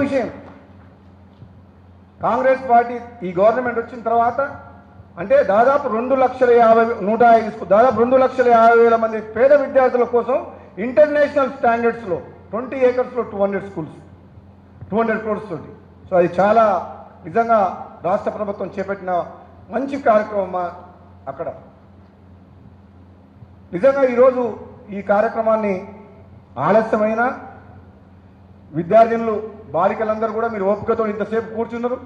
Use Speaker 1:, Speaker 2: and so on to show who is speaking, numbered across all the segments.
Speaker 1: విషయం, కాంగ్రెస్ పార్టీ ఈ గవర్నమెంట్ వచ్చిన తర్వాత అంటే దాదాపు 2,50,105 దాదాపు 2,50,000 మంది పేద విద్యార్థుల కోసం ఇంటర్నేషనల్ స్టాండర్డ్స్లో 20 ఏకర్స్లో 200 స్కూల్స్ 200 crores తోటి. సో అది చాలా నిజంగా రాష్ట్ర ప్రభుత్వం చేపట్టిన మంచి కార్యక్రమం. అక్కడ నిజంగా ఈరోజు ఈ కార్యక్రమాన్ని ఆలస్యమైన విద్యార్థినులు బాలికలందరూ కూడా మీరు ఓపికతో ఇంతసేపు కూర్చున్నారు.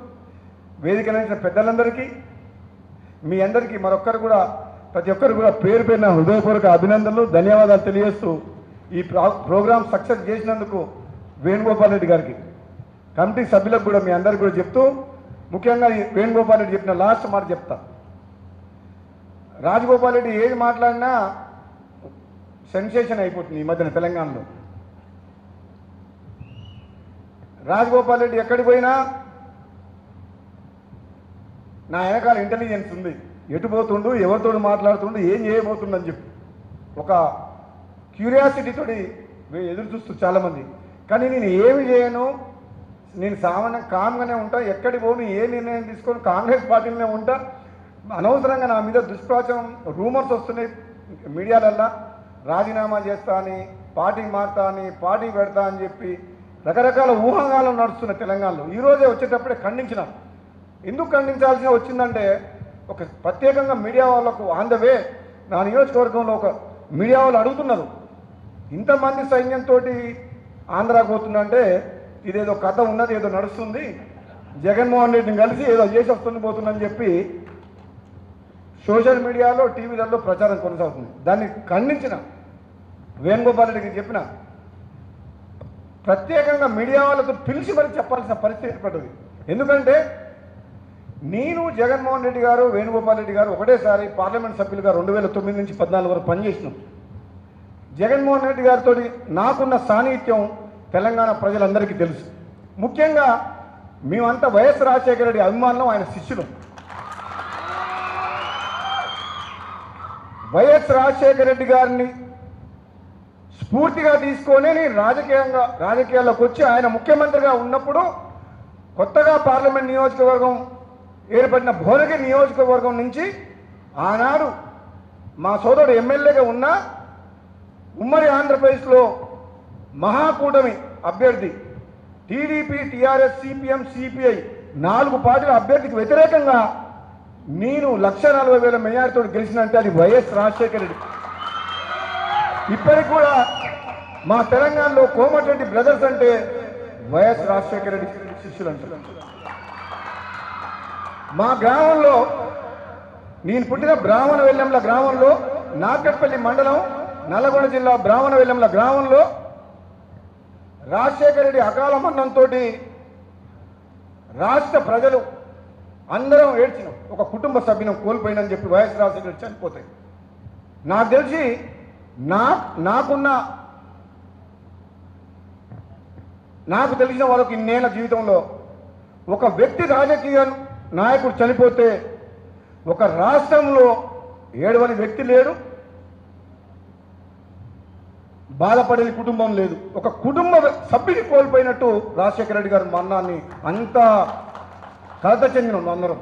Speaker 1: వేదిక నుంచి పెద్దలందరికీ మీ అందరికీ మరొక్కరు కూడా ప్రతి ఒక్కరు కూడా పేరు పేరున హృదయపూర్వక అభినందనలు ధన్యవాదాలు తెలియజేస్తూ ఈ ప్రోగ్రాం సక్సెస్ చేసినందుకు వేణుగోపాల్ రెడ్డి గారికి కమిటీ సభ్యులకు కూడా మీ అందరికీ కూడా చెప్తూ ముఖ్యంగా ఈ వేణుగోపాల్ రెడ్డి చెప్పిన లాస్ట్ మాట చెప్తా. రాజగోపాల్ రెడ్డి ఏది మాట్లాడినా సెన్సేషన్ అయిపోతుంది ఈ మధ్యన తెలంగాణలో. రాజగోపాల్ రెడ్డి ఎక్కడికి పోయినా నా వెనకాల ఇంటెలిజెన్స్ ఉంది, ఎటు పోతుండు, ఎవరితో మాట్లాడుతుండు, ఏం చేయబోతుండని చెప్పి ఒక క్యూరియాసిటీతోటి ఎదురు చూస్తూ చాలామంది. కానీ నేను ఏమి చేయను, నేను సామాన్యం కామ్గానే ఉంటా, ఎక్కడికి పోను, ఏ నిర్ణయం తీసుకొని కాంగ్రెస్ పార్టీలోనే ఉంటా. అనవసరంగా నా మీద దుష్ప్రచారం రూమర్స్ వస్తున్నాయి మీడియాలల్లో, రాజీనామా చేస్తా అని, పార్టీ మారుతా అని, పార్టీ పెడతా అని చెప్పి రకరకాల ఊహాగాలు నడుస్తున్నాయి తెలంగాణలో. ఈరోజే వచ్చేటప్పుడే ఖండించిన. ఎందుకు ఖండించాల్సి వచ్చిందంటే ఒక ప్రత్యేకంగా మీడియా వాళ్ళకు ఆన్ ద వే నా నియోజకవర్గంలో ఒక మీడియా వాళ్ళు అడుగుతున్నారు, ఇంతమంది సైన్యంతో ఆంధ్రాకు పోతుందంటే ఇదేదో కథ ఉన్నది, ఏదో నడుస్తుంది, జగన్మోహన్ రెడ్డిని కలిసి ఏదో చేసి వస్తుంది పోతుందని చెప్పి సోషల్ మీడియాలో టీవీలలో ప్రచారం కొనసాగుతుంది. దాన్ని ఖండించిన వేణుగోపాల్ రెడ్డికి చెప్పిన, ప్రత్యేకంగా మీడియా వాళ్ళతో పిలిచి మరి చెప్పాల్సిన పరిస్థితి ఏర్పడింది. ఎందుకంటే నేను జగన్మోహన్ రెడ్డి గారు వేణుగోపాల్ రెడ్డి గారు ఒకటేసారి పార్లమెంట్ సభ్యులుగా 2009 నుంచి 14 వరకు పనిచేసినాం. జగన్మోహన్ రెడ్డి గారితో నాకున్న సాన్నిహిత్యం తెలంగాణ ప్రజలందరికీ తెలుసు. ముఖ్యంగా మేమంతా వైఎస్ రాజశేఖర రెడ్డి అభిమానులం, ఆయన శిష్యులు. వైఎస్ రాజశేఖర రెడ్డి గారిని స్ఫూర్తిగా తీసుకొని నేను రాజకీయాల్లోకి వచ్చి ఆయన ముఖ్యమంత్రిగా ఉన్నప్పుడు కొత్తగా పార్లమెంట్ నియోజకవర్గం ఏర్పడిన భువనగిరి నియోజకవర్గం నుంచి ఆనాడు మా సోదరుడు ఎమ్మెల్యేగా ఉన్న ఉమ్మడి ఆంధ్రప్రదేశ్లో మహాకూటమి అభ్యర్థి టీడీపీ, టీఆర్ఎస్, సిపిఎం, సిపిఐ 4 పార్టీల అభ్యర్థికి వ్యతిరేకంగా నేను 1,40,000 మెజారిటీతో గెలిచినంటే అది వైఎస్ రాజశేఖర రెడ్డి. ఇప్పటికి కూడా మా తెలంగాణలో కోమటిరెడ్డి బ్రదర్స్ అంటే వైఎస్ రాజశేఖర రెడ్డి శిష్యులు అంటారు. మా గ్రామంలో నేను పుట్టిన బ్రాహ్మణ వెల్లంల గ్రామంలో నాగట్పల్లి మండలం నల్లగొండ జిల్లా బ్రాహ్మణ వెల్లంల గ్రామంలో రాజశేఖర రెడ్డి అకాల మరణంతో రాష్ట్ర ప్రజలు అందరం ఏడ్చినాం. ఒక కుటుంబ సభ్యుని కోల్పోయినని చెప్పి వైఎస్ రాజశేఖర రెడ్డి చనిపోతాయి. నాకు తెలిసి నాకు తెలిసిన వాళ్ళకి ఇన్నేళ్ల జీవితంలో ఒక వ్యక్తి రాజకీయ నాయకుడు చనిపోతే ఒక రాష్ట్రంలో ఏడవని వ్యక్తి లేడు, బాధపడేది కుటుంబం లేదు. ఒక కుటుంబ సభ్యుని కోల్పోయినట్టు రాజశేఖర రెడ్డి గారి మరణాన్ని అంతా కలత చెందిన అందరం.